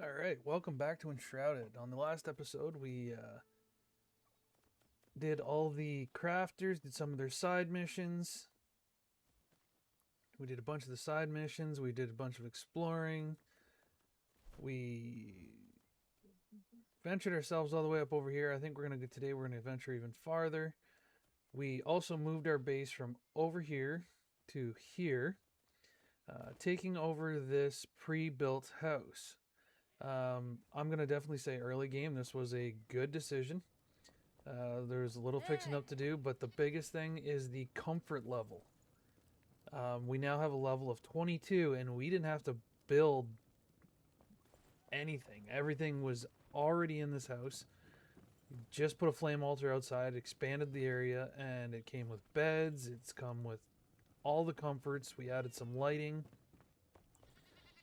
All right, welcome back to Enshrouded. On the last episode, we did all the crafters, did some of their side missions. We did a bunch of the side missions. We did a bunch of exploring. We ventured ourselves all the way up over here. I think we're gonna today. We're gonna venture even farther. We also moved our base from over here to here, taking over this pre-built house. I'm going to definitely say early game, this was a good decision. There's a little fixing up to do, but the biggest thing is the comfort level. We now have a level of 22, and we didn't have to build anything. Everything was already in this house. Just put a flame altar outside, expanded the area, and it came with beds. It's come with all the comforts. We added some lighting.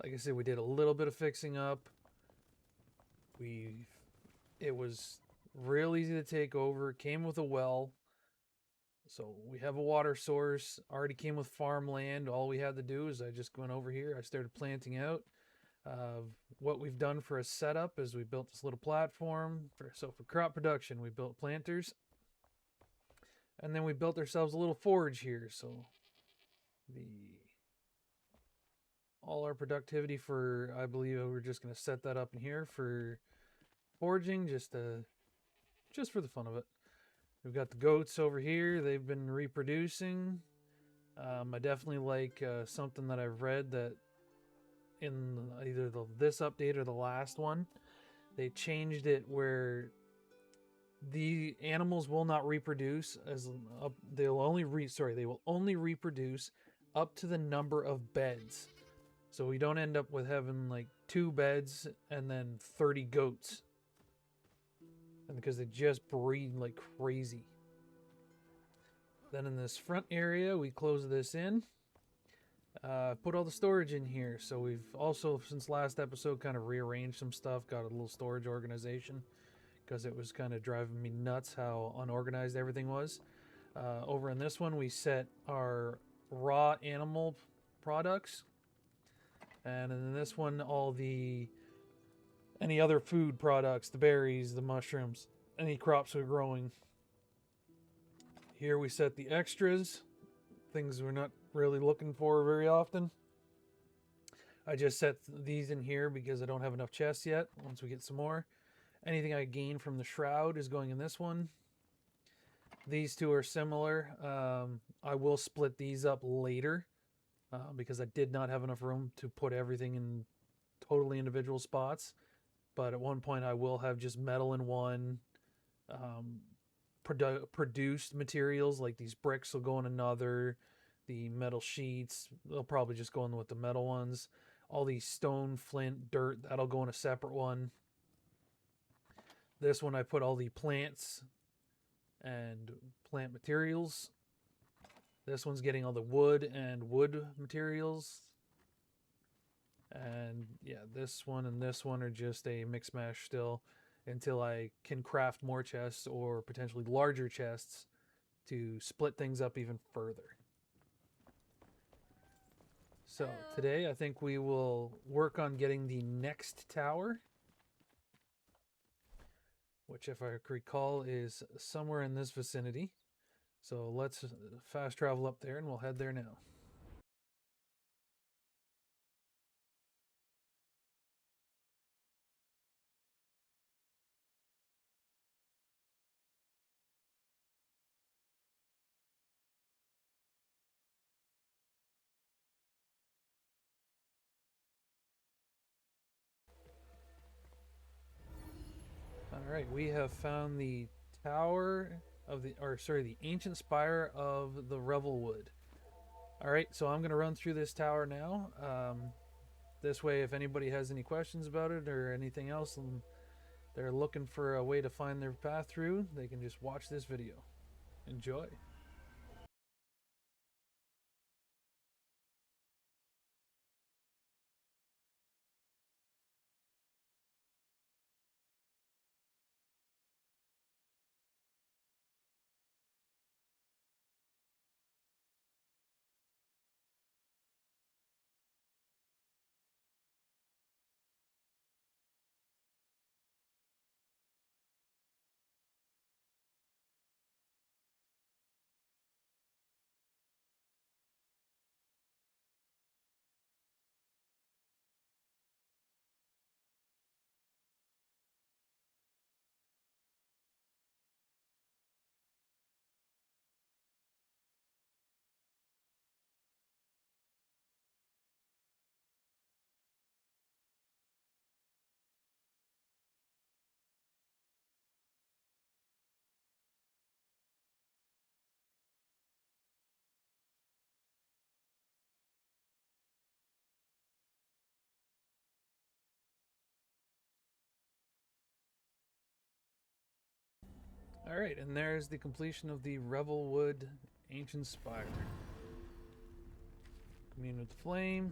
Like I said, we did a little bit of fixing up. It was real easy to take over. It came with a well. So we have a water source. Already came with farmland. All we had to do is I just went over here. I started planting out. What we've done for a setup is we built this little platform. For crop production, we built planters. And then we built ourselves a little forge here. So all our productivity for, I believe we're just going to set that up in here for foraging, just for the fun of it. We've got the goats over here. They've been reproducing. I definitely like something that I've read that in either this update or the last one, they changed it where the animals will not reproduce they will only reproduce up to the number of beds. So we don't end up with having like 2 beds and then 30 goats. And because they just breed like crazy. Then in this front area, we close this in. Put all the storage in here. So we've also, since last episode, kind of rearranged some stuff. Got a little storage organization. Because it was kind of driving me nuts how unorganized everything was. Over in this one, we set our raw animal products. And in this one, any other food products, the berries, the mushrooms, any crops we're growing. Here we set the extras, things we're not really looking for very often. I just set these in here because I don't have enough chests yet. Once we get some more. Anything I gain from the shroud is going in this one. These two are similar. I will split these up later because I did not have enough room to put everything in totally individual spots. But at one point I will have just metal in one. Produced materials like these bricks will go in another. The metal sheets, they'll probably just go in with the metal ones. All these stone, flint, dirt, that'll go in a separate one. This one I put all the plants and plant materials. This one's getting all the wood and wood materials. And yeah, this one and this one are just a mix mash still until I can craft more chests or potentially larger chests to split things up even further. So today I think we will work on getting the next tower, which if I recall is somewhere in this vicinity. So let's fast travel up there and we'll head there now. Alright, we have found the tower of the ancient spire of the revelwood. Alright, so I'm going to run through this tower now. This way, if anybody has any questions about it or anything else and they're looking for a way to find their path through, they can just watch this video. Enjoy. Alright, and there's the completion of the Revelwood Ancient Spire. Commune with the Flame.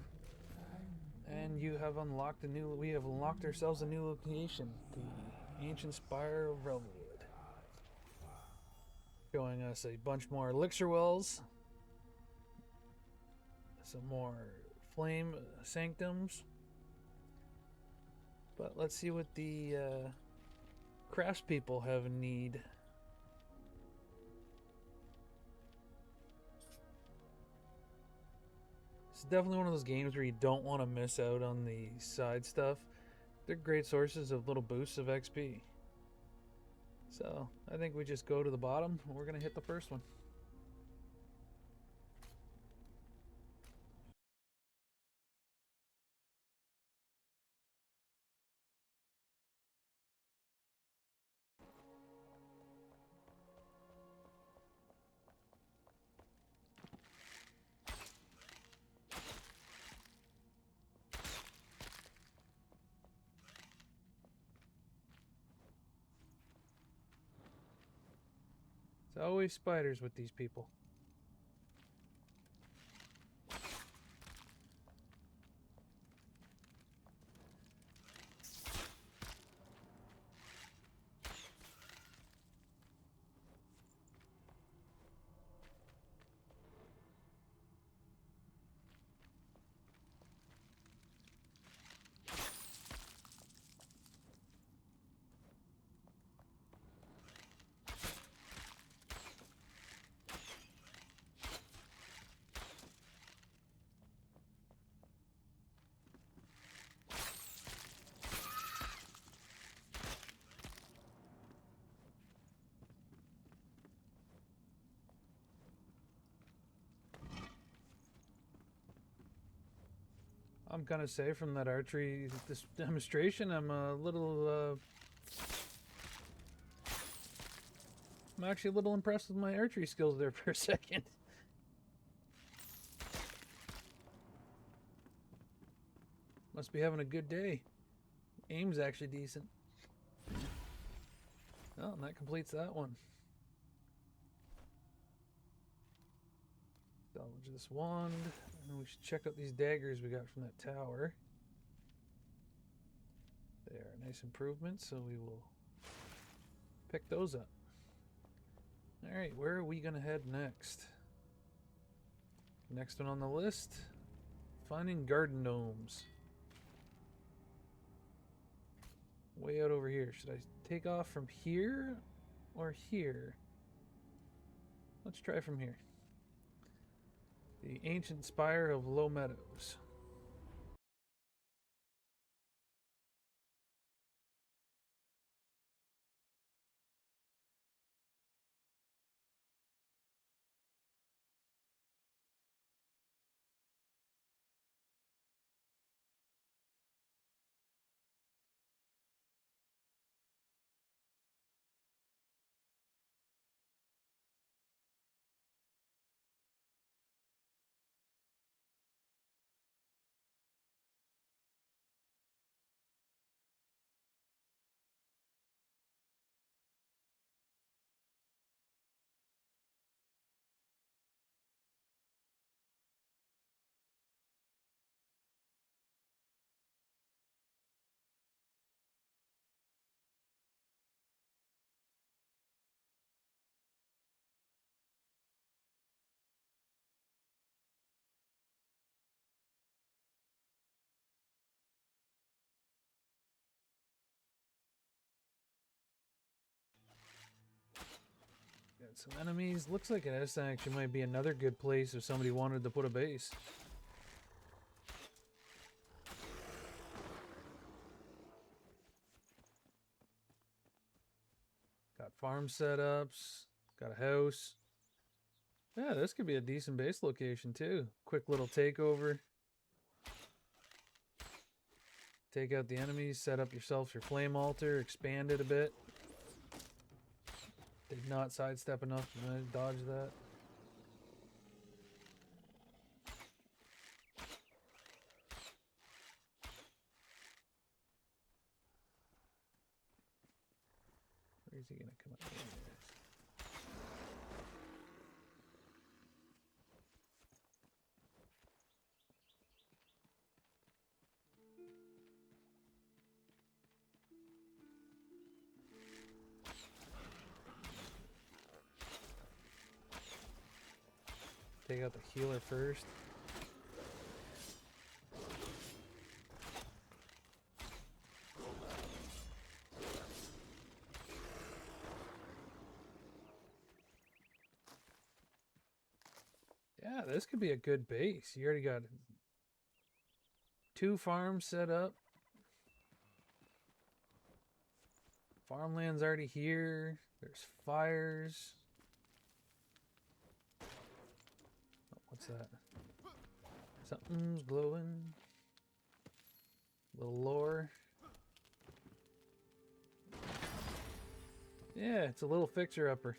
And you have unlocked we have unlocked ourselves a new location, the Ancient Spire of Revelwood. Showing us a bunch more elixir wells. Some more flame sanctums. But let's see what the craftspeople have in need. It's definitely one of those games where you don't want to miss out on the side stuff. They're great sources of little boosts of XP. So I think we just go to the bottom and we're going to hit the first one. It's always spiders with these people. I'm gonna say from that archery this demonstration, I'm a little I'm actually a little impressed with my archery skills there for a second. Must be having a good day. Aim's actually decent. Oh, and that completes that one. Salvage this wand. And we should check out these daggers we got from that tower. They are a nice improvement, so we will pick those up. Alright, where are we going to head next? Next one on the list, finding garden gnomes. Way out over here. Should I take off from here or here? Let's try from here. The Ancient Spire of Low Meadows. Got some enemies. Looks like it actually might be another good place if somebody wanted to put a base. Got farm setups. Got a house. Yeah, this could be a decent base location too. Quick little takeover. Take out the enemies, set up yourself your flame altar, expand it a bit. Did not sidestep enough to dodge that. Where is he gonna come up here? Take out the healer first. Yeah, this could be a good base. You already got 2 farms set up. Farmland's already here. There's fires. Oh, what's that? Something's glowing. Little lore. Yeah, it's a little fixer-upper.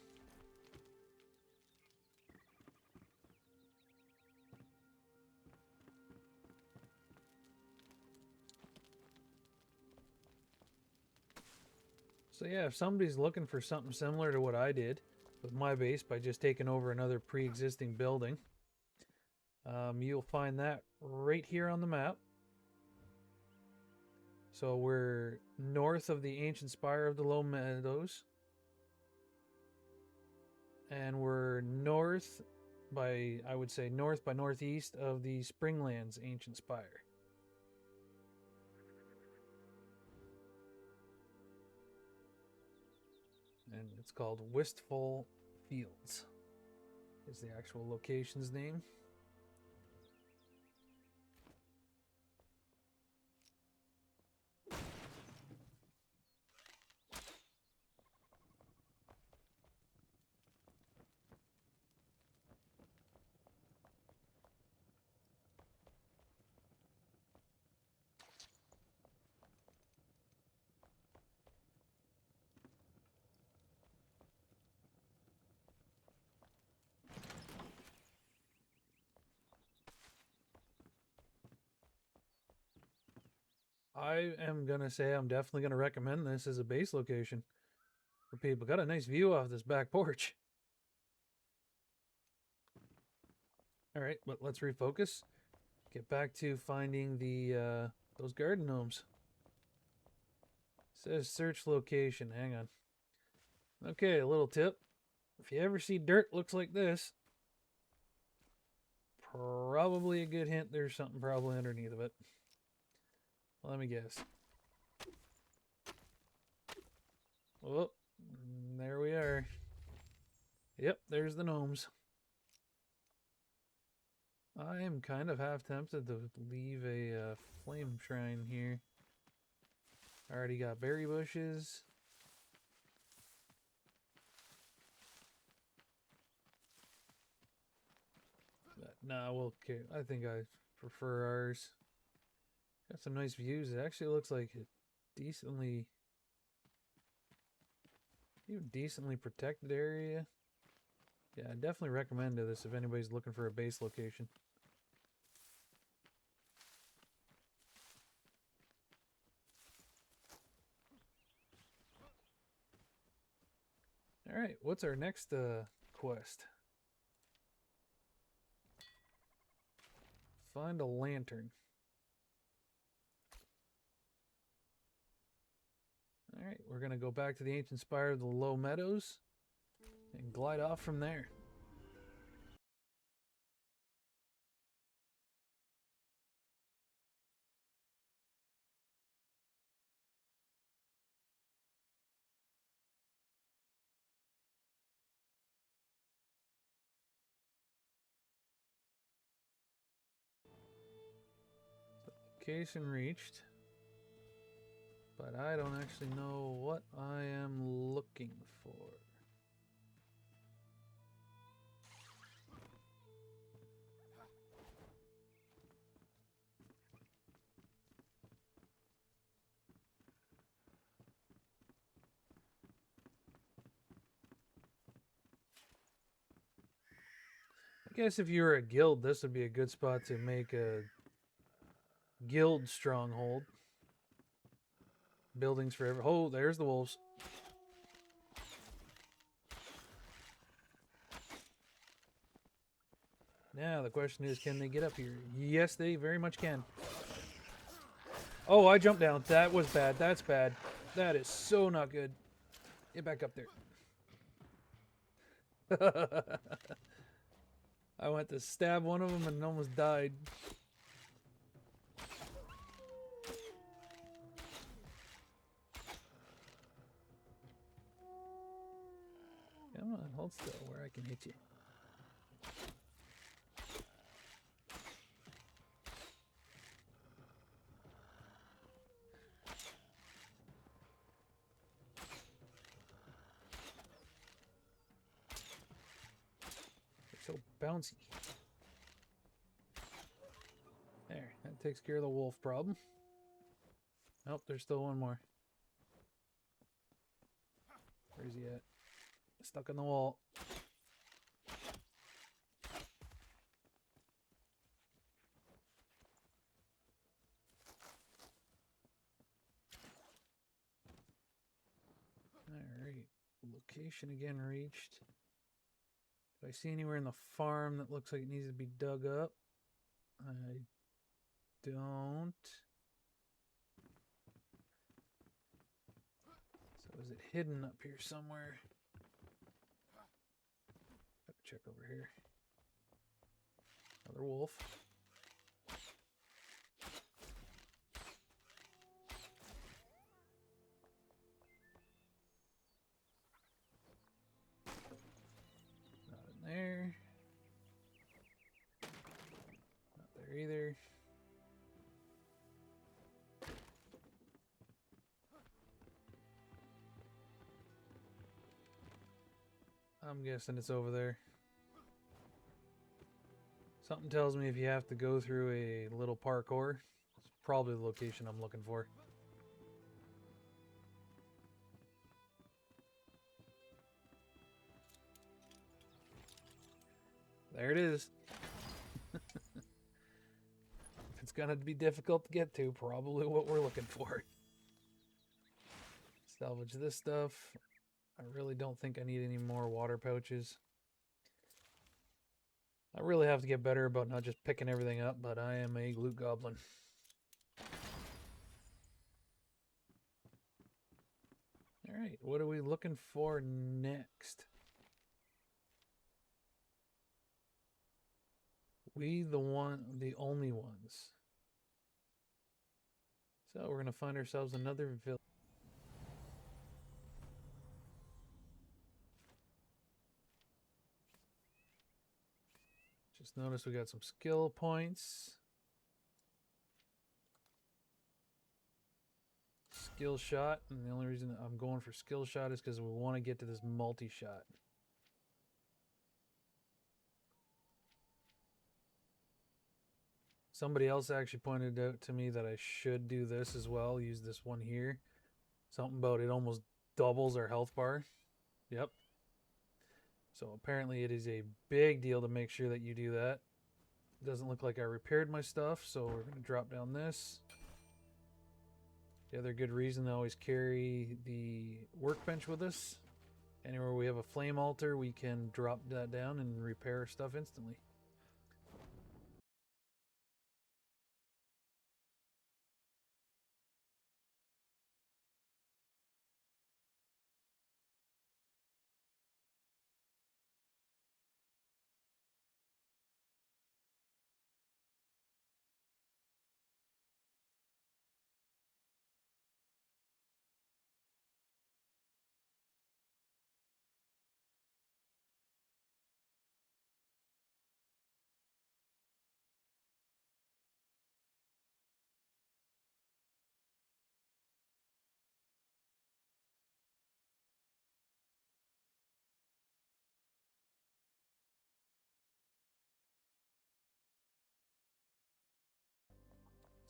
So yeah, if somebody's looking for something similar to what I did with my base by just taking over another pre-existing building, you'll find that right here on the map. So we're north of the ancient Spire of the Low Meadows. And we're north by, I would say, north by northeast of the Springlands ancient Spire. And it's called Wistful Fields, is the actual location's name. I am going to say I'm definitely going to recommend this as a base location for people. Got a nice view off this back porch. Alright, but let's refocus. Get back to finding the those garden gnomes. It says search location. Hang on. Okay, a little tip. If you ever see dirt looks like this, probably a good hint there's something probably underneath of it. Let me guess. Oh, there we are. Yep, there's the gnomes. I am kind of half tempted to leave a flame shrine here. Already got berry bushes. But nah, we'll care. I think I prefer ours. Got some nice views. It actually looks like a decently protected area. Yeah, I definitely recommend this if anybody's looking for a base location. Alright, what's our next quest? Find a lantern. Alright, we're going to go back to the ancient Spire of the Low Meadows and glide off from there. So, location reached. But I don't actually know what I am looking for. I guess if you were a guild, this would be a good spot to make a guild stronghold. Buildings for every... Oh, there's the wolves. Now the question is, can they get up here? Yes, they very much can. Oh, I jumped down. That was bad. That's bad. That is so not good. Get back up there. I went to stab one of them and almost died. Come on, hold still where I can hit you. So bouncy. There, that takes care of the wolf problem. Nope, there's still one more. Where's he at? Stuck in the wall. Alright, location again reached. Do I see anywhere in the farm that looks like it needs to be dug up? I don't. So is it hidden up here somewhere? Gotta check over here. Another wolf. Not in there. Not there either. I'm guessing it's over there. Something tells me if you have to go through a little parkour, it's probably the location I'm looking for. There it is. If it's gonna be difficult to get to, probably what we're looking for. Salvage this stuff. I really don't think I need any more water pouches. I really have to get better about not just picking everything up, but I am a loot goblin. Alright, what are we looking for next? We the only ones. So we're gonna find ourselves another village. Just notice we got some skill points. Skill shot, and the only reason I'm going for skill shot is because we want to get to this multi-shot. Somebody else actually pointed out to me that I should do this as well. Use this one here. Something about it almost doubles our health bar. Yep. So apparently it is a big deal to make sure that you do that. It doesn't look like I repaired my stuff, so we're going to drop down this. The other good reason to always carry the workbench with us. Anywhere we have a flame altar, we can drop that down and repair our stuff instantly.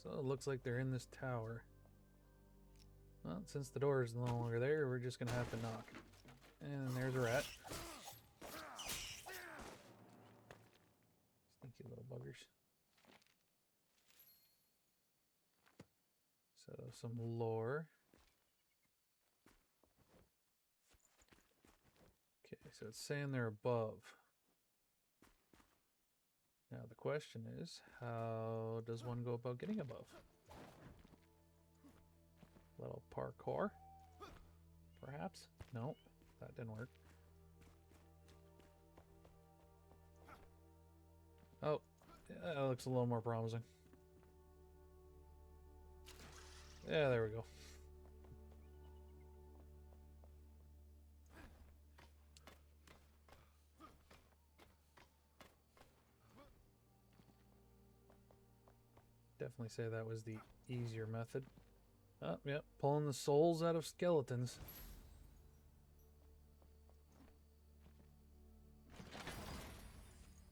So it looks like they're in this tower. Well, since the door is no longer there, we're just going to have to knock. And there's a rat. Sneaky little buggers. So some lore. Okay, so it's saying they're above. Now the question is, how does one go about getting above? Little parkour? Perhaps? Nope, that didn't work. Oh, yeah, that looks a little more promising. Yeah, there we go. Definitely say that was the easier method. Oh, yep, pulling the souls out of skeletons.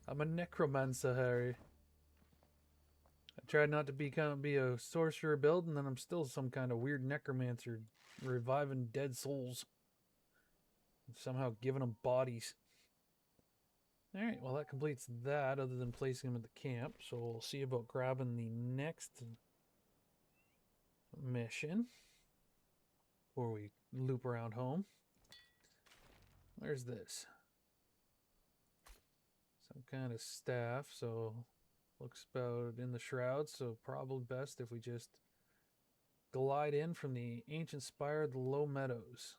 I'm a necromancer, Harry. I tried not to be a sorcerer build, and then I'm still some kind of weird necromancer reviving dead souls. And somehow giving them bodies. Alright, well that completes that, other than placing them at the camp. So we'll see about grabbing the next mission before we loop around home. Where's this? Some kind of staff, so looks about in the shroud, so probably best if we just glide in from the ancient spire of the low meadows.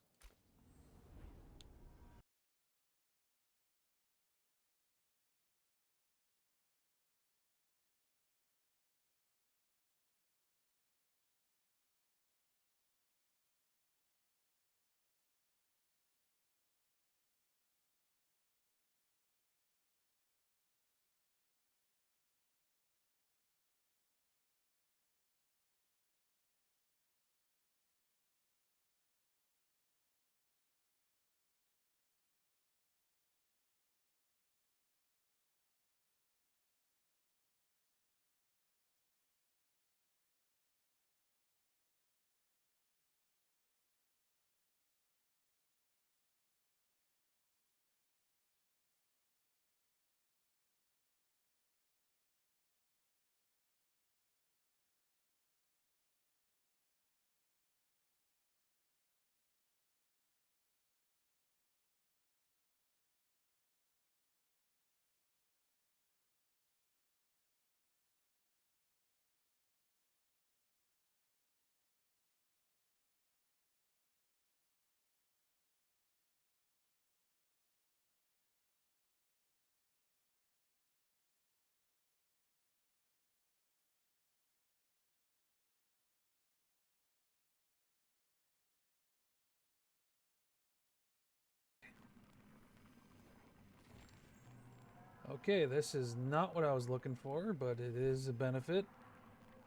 Okay, this is not what I was looking for, but it is a benefit.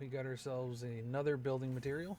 We got ourselves another building material.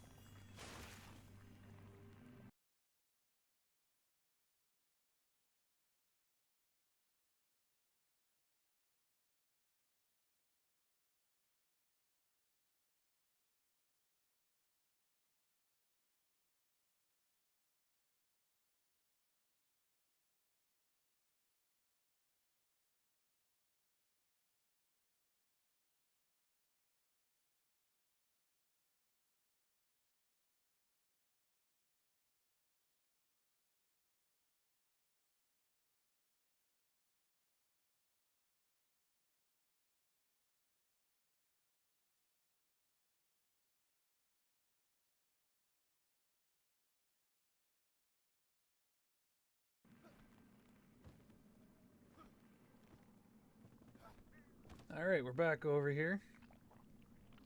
Alright, we're back over here.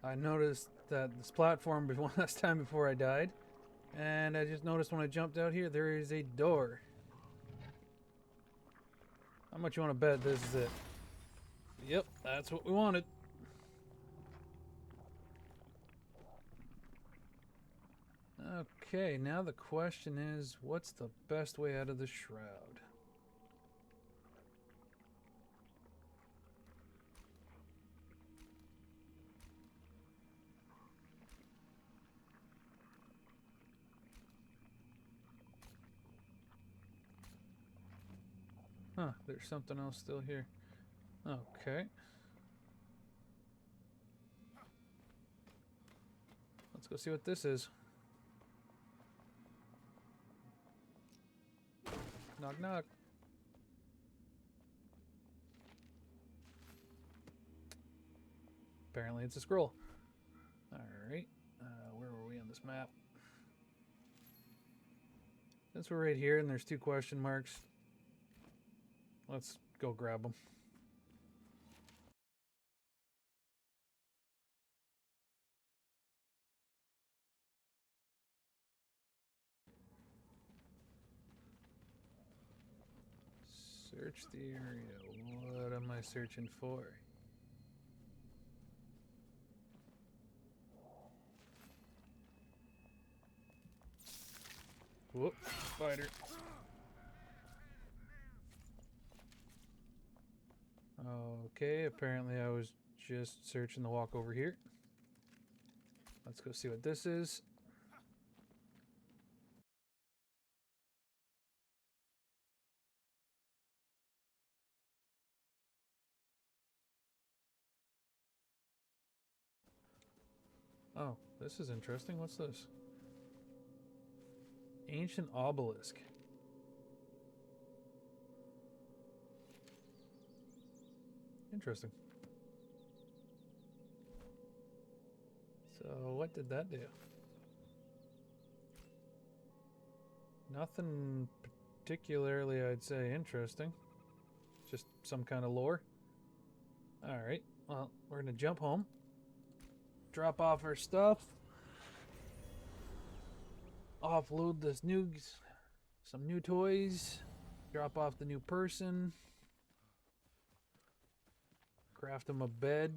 I noticed that this platform one last time before I died. And I just noticed when I jumped out here, there is a door. How much you want to bet this is it? Yep, that's what we wanted. Okay, now the question is, what's the best way out of the shroud? Huh, there's something else still here. Okay. Let's go see what this is. Knock, knock. Apparently it's a scroll. Alright. Where were we on this map? Since we're right here and there's two question marks, let's go grab them. Search the area. What am I searching for? Whoop, spider. Okay, apparently I was just searching the walk over here. Let's go see what this is. Oh, this is interesting. What's this? Ancient obelisk. Interesting. So, what did that do? Nothing particularly, I'd say, interesting. Just some kind of lore. Alright, well, we're gonna jump home. Drop off our stuff. Offload some new toys. Drop off the new person. Craft them a bed.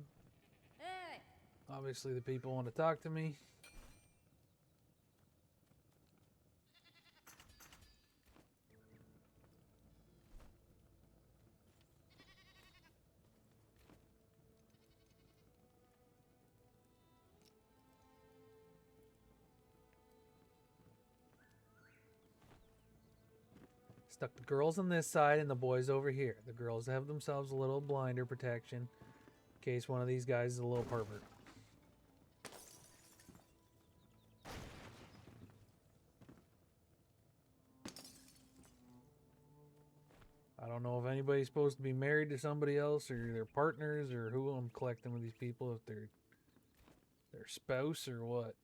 Hey. Obviously the people want to talk to me. Stuck the girls on this side and the boys over here. The girls have themselves a little blinder protection in case one of these guys is a little pervert. I don't know if anybody's supposed to be married to somebody else or their partners or who I'm collecting with these people, if they're their spouse or what.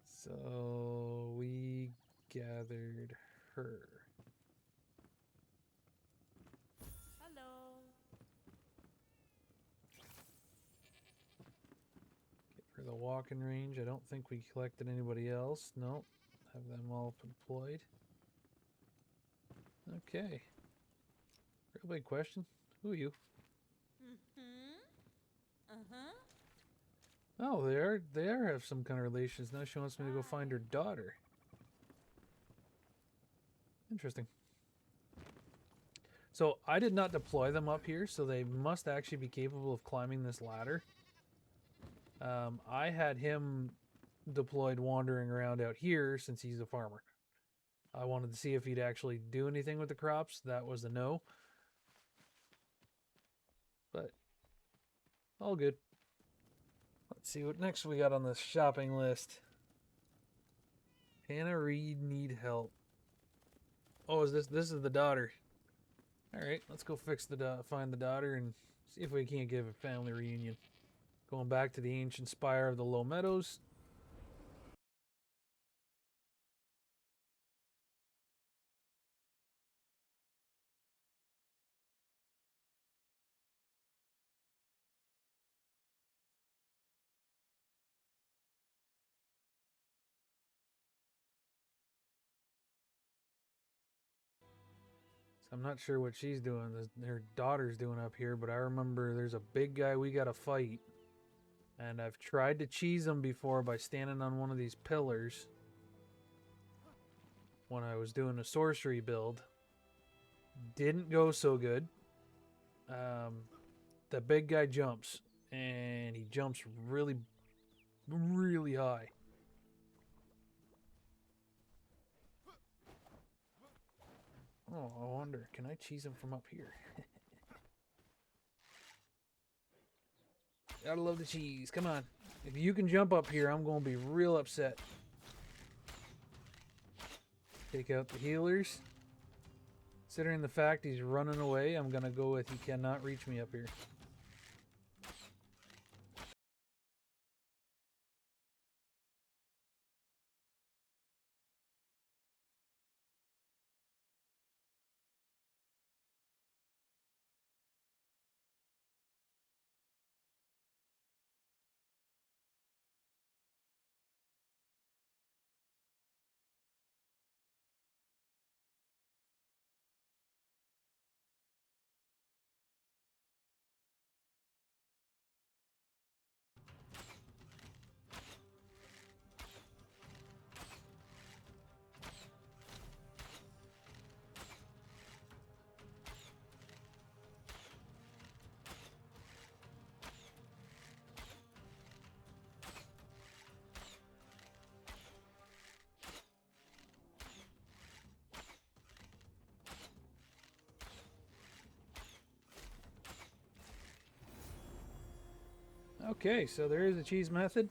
So we gathered her. Hello. Get her the walking range. I don't think we collected anybody else. Nope. Have them all employed. Okay. Real big question. Who are you? Oh, they are have some kind of relations. Now she wants me to go find her daughter. Interesting. So I did not deploy them up here, so they must actually be capable of climbing this ladder. I had him deployed wandering around out here since he's a farmer. I wanted to see if he'd actually do anything with the crops. That was a no. But all good. Let's see what next we got on the shopping list. Hannnah Read need help. Oh, is this is the daughter? All right, let's go find the daughter and see if we can't give a family reunion. Going back to the ancient spire of the Low Meadows. I'm not sure what she's doing, her daughter's doing up here, but I remember there's a big guy we gotta fight. And I've tried to cheese him before by standing on one of these pillars when I was doing a sorcery build. Didn't go so good. The big guy jumps, and he jumps really, really high. Oh, I wonder, can I cheese him from up here? Gotta love the cheese. Come on. If you can jump up here, I'm going to be real upset. Take out the healers. Considering the fact he's running away, I'm going to go with he cannot reach me up here. Okay, so there is a cheese method.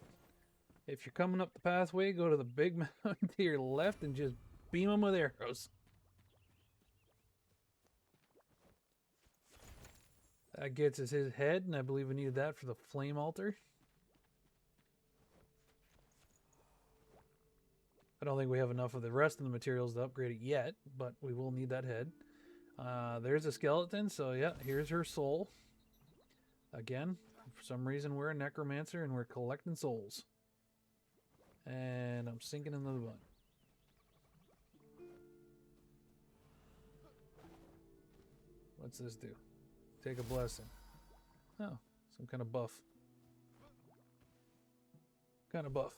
If you're coming up the pathway, go to the big mountain to your left and just beam them with arrows. That gets us his head, and I believe we needed that for the flame altar. I don't think we have enough of the rest of the materials to upgrade it yet, but we will need that head. There's a skeleton, so yeah, here's her soul. Again, for some reason we're a necromancer and we're collecting souls. And I'm sinking into the bun. What's this do? Take a blessing. Oh, some kind of buff. Kind of buff.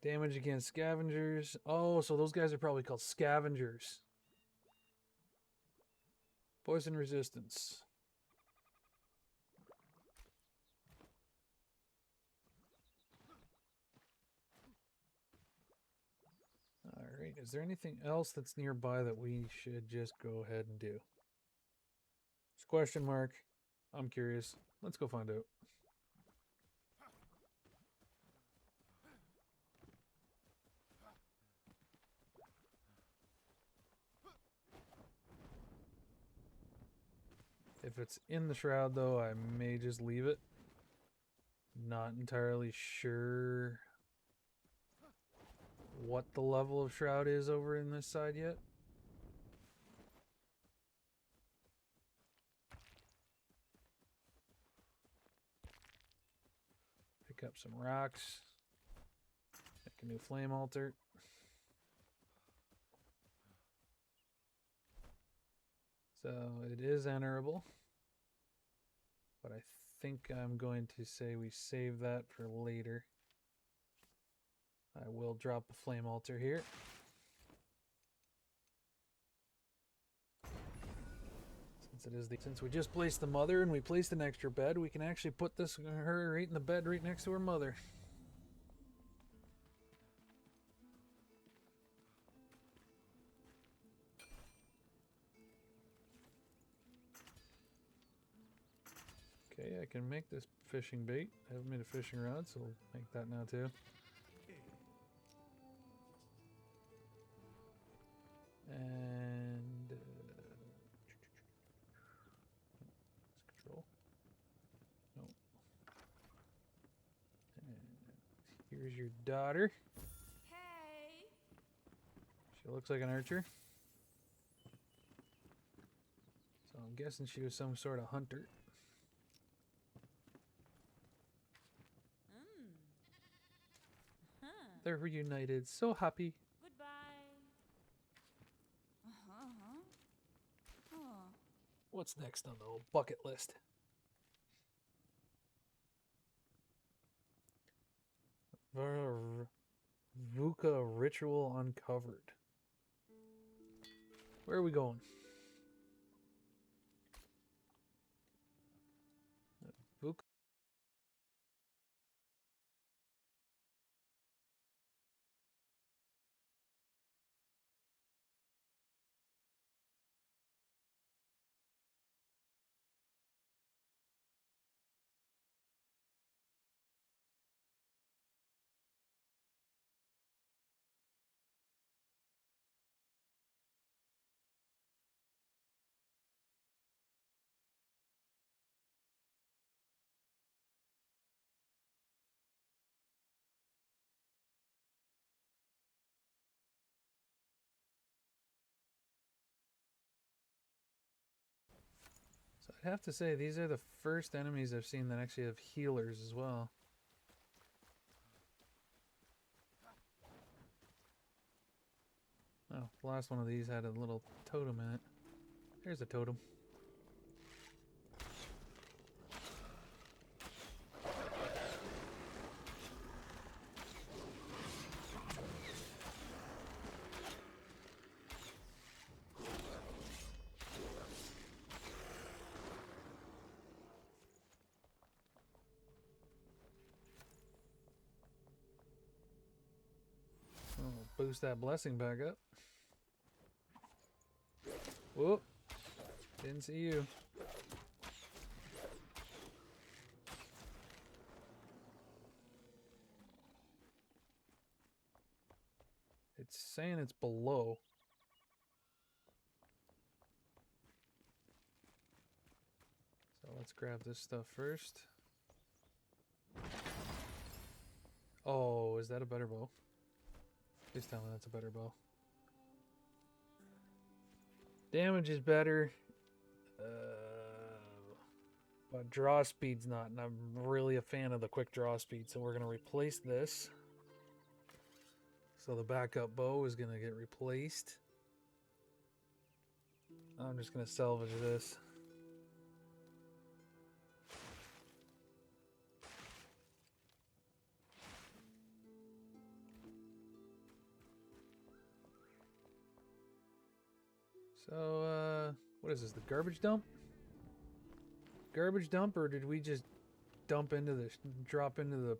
Damage against scavengers. Oh, so those guys are probably called scavengers. Poison resistance. Alright, is there anything else that's nearby that we should just go ahead and do? It's a question mark. I'm curious. Let's go find out. If it's in the shroud, though, I may just leave it. Not entirely sure what the level of shroud is over in this side yet. Pick up some rocks. Make a new flame altar. So it is enterable. But I think I'm going to say we save that for later. I will drop a flame altar here. Since we just placed the mother and we placed an extra bed, we can actually put her right in the bed right next to her mother. Okay, I can make this fishing bait. I haven't made a fishing rod, so we'll make that now too. And control. No. And here's your daughter. Hey. She looks like an archer. So I'm guessing she was some sort of hunter. Huh. They're reunited. So happy. Goodbye. Oh. What's next on the old bucket list? Vukah ritual uncovered. Where are we going? Vukah. So I'd have to say these are the first enemies I've seen that actually have healers as well. Oh, the last one of these had a little totem in it. There's a totem. Boost that blessing back up. Whoop. Didn't see you. It's saying it's below. So let's grab this stuff first. Oh, is that a better bow? Please tell me that's a better bow. Damage is better. But draw speed's not, and I'm really a fan of the quick draw speed, so we're going to replace this. So the backup bow is going to get replaced. I'm just going to salvage this. So, what is this, the garbage dump? Garbage dump, or did we just dump into the, drop into the,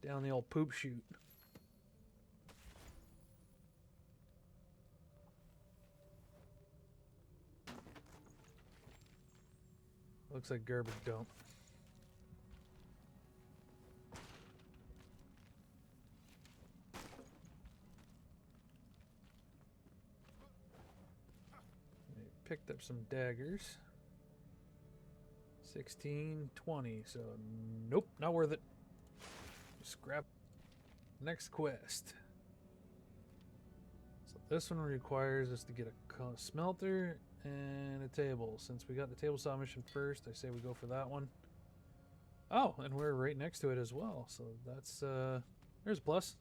down the old poop chute? Looks like garbage dump. Picked up some daggers. 16, 20, so nope, not worth it. Scrap. Next quest. So this one requires us to get a smelter and a table. Since we got the table saw mission first, I say we go for that one. Oh, and we're right next to it as well, so that's there's a plus.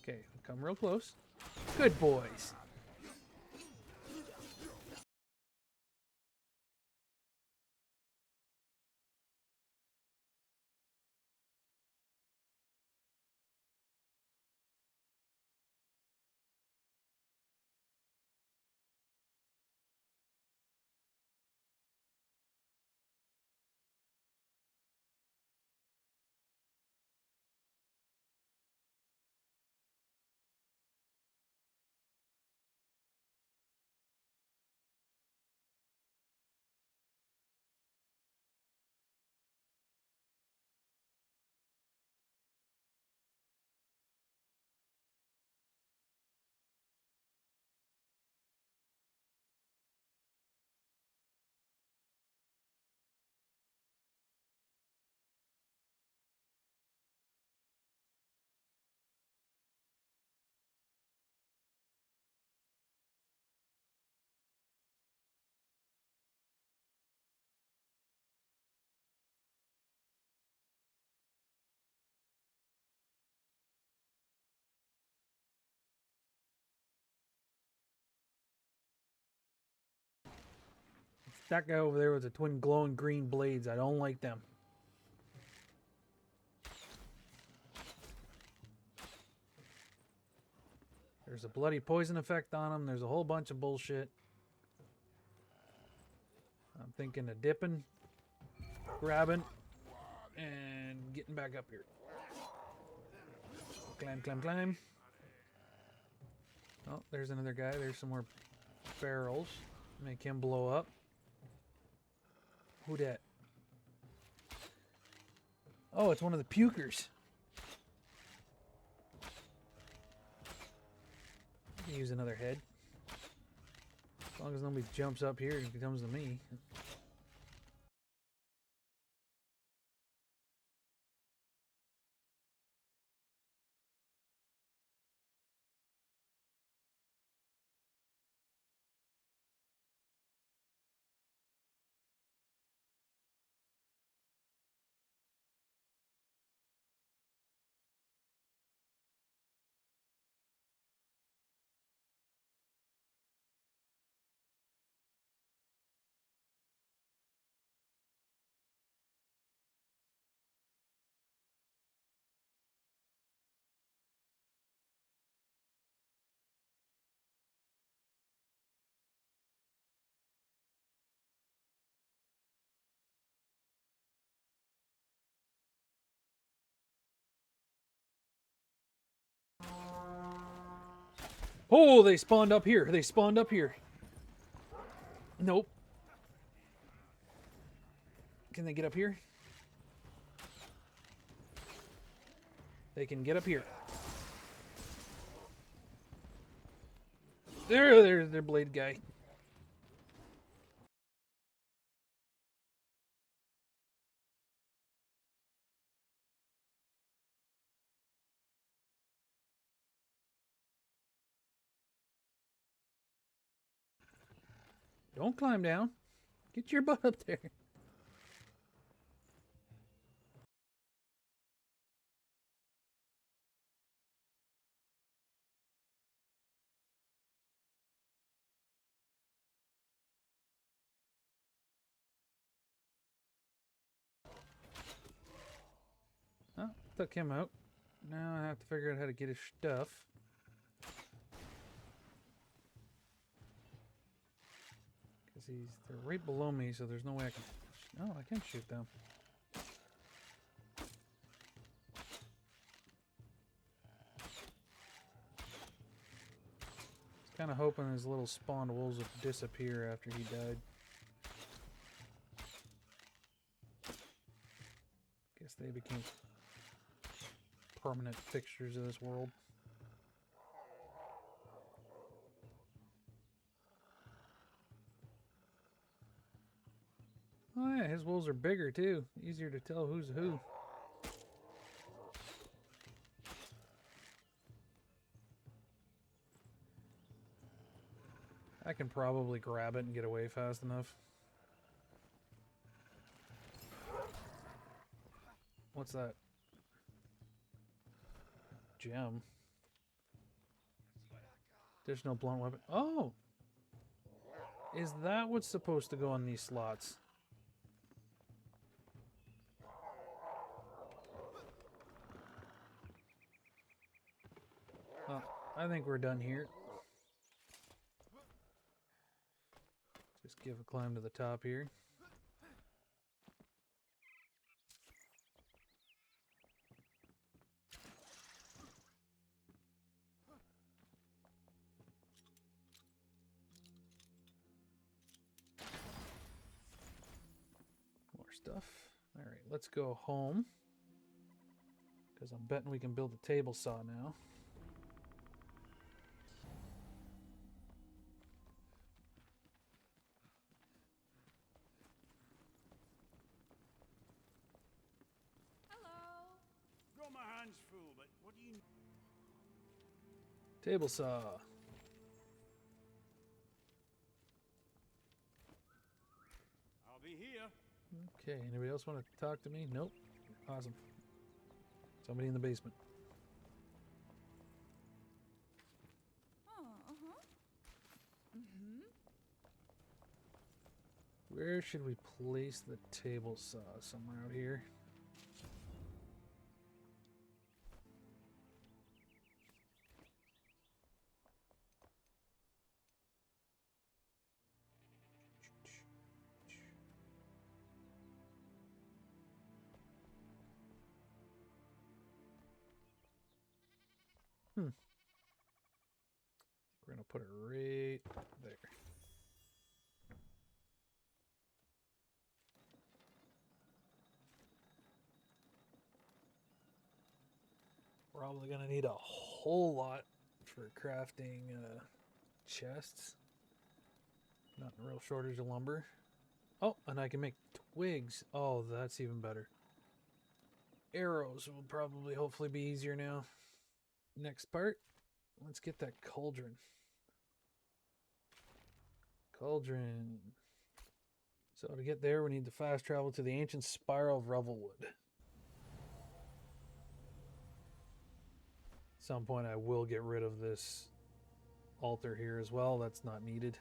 Okay, come real close. Good boys. That guy over there with the twin glowing green blades, I don't like them. There's a bloody poison effect on them. There's a whole bunch of bullshit. I'm thinking of dipping, grabbing, and getting back up here. Climb, climb, climb. Oh, there's another guy. There's some more barrels. Make him blow up. Who dat? Oh, it's one of the pukers. Use another head. As long as nobody jumps up here and comes to me. Oh, they spawned up here. They spawned up here. Nope. Can they get up here? They can get up here. There's their blade guy. Don't climb down. Get your butt up there. Oh, took him out. Now I have to figure out how to get his stuff. Because they're right below me, so there's no way I can... Oh, I can shoot them. Kind of hoping his little spawned wolves would disappear after he died. Guess they became permanent fixtures of this world. Oh yeah, his wolves are bigger too. Easier to tell who's who. I can probably grab it and get away fast enough. What's that? Gem. There's no blunt weapon. Oh! Is that what's supposed to go on these slots? Well, I think we're done here. Just give a climb to the top here. More stuff. Alright, let's go home. Because I'm betting we can build a table saw now. Got my hands full, but what do you... Table saw. I'll be here. Okay, anybody else want to talk to me? Nope. Awesome. Somebody in the basement. Where should we place the table saw? Somewhere out here. We're gonna put it right there. Probably gonna need a whole lot for crafting chests. Not a real shortage of lumber. Oh, and I can make twigs. Oh, that's even better. Arrows will probably hopefully be easier now. Next part, let's get that cauldron. Cauldron. So to get there, we need to fast travel to the ancient Spire of Revelwood. At some point I will get rid of this altar here as well. That's not needed.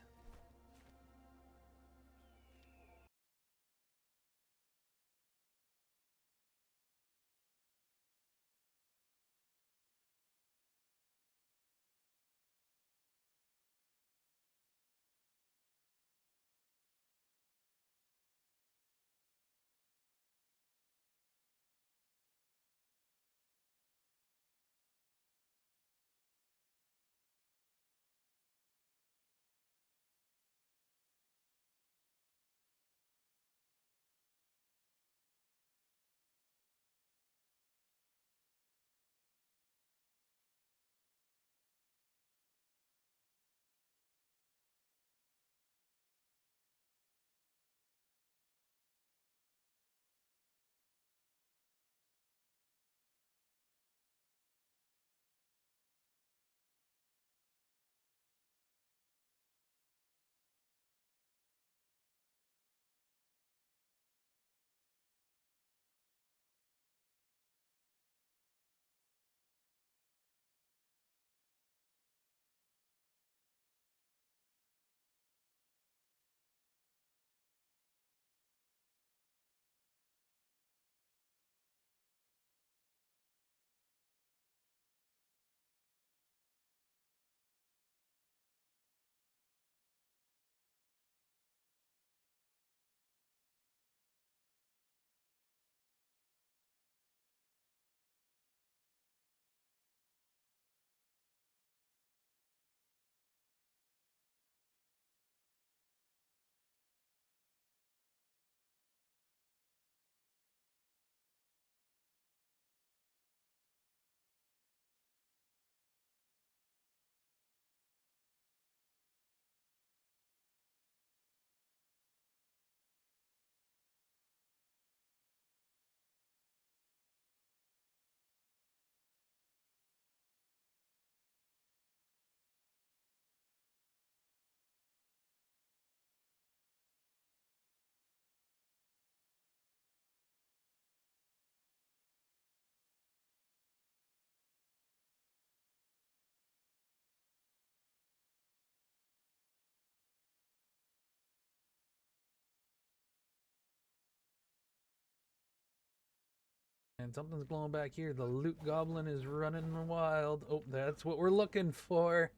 And something's blowing back here. The loot goblin is running wild. Oh, that's what we're looking for.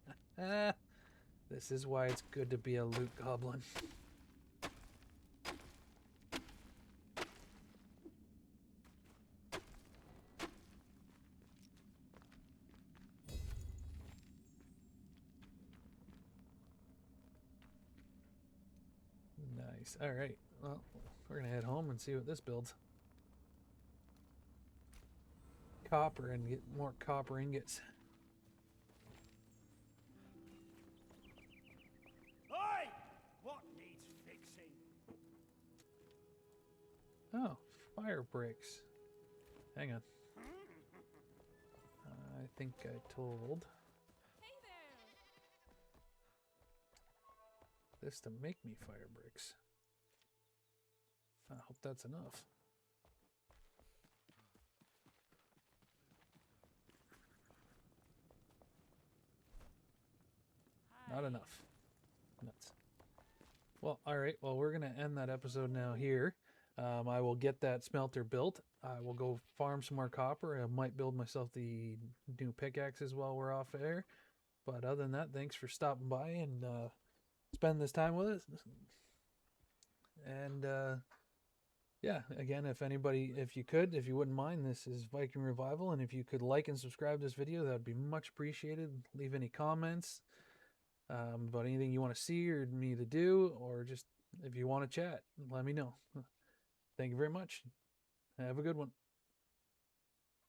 This is why it's good to be a loot goblin. Nice. All right. Well, we're going to head home and see what this builds. Copper and get more copper ingots. Oi! What needs fixing? Oh, fire bricks. Hang on. I think I told Hey there. this to make me fire bricks. I hope that's enough. Not Hi. enough. Nuts. Well, all right. Well, we're going to end that episode now here. I will get that smelter built. I will go farm some more copper. I might build myself the new pickaxes while we're off air. But other than that, thanks for stopping by and spending this time with us. And yeah, again, if you wouldn't mind, this is Viking Revival. And if you could like and subscribe to this video, that would be much appreciated. Leave any comments about anything you want to see or me to do, or just if you want to chat, let me know. Thank you very much. Have a good one.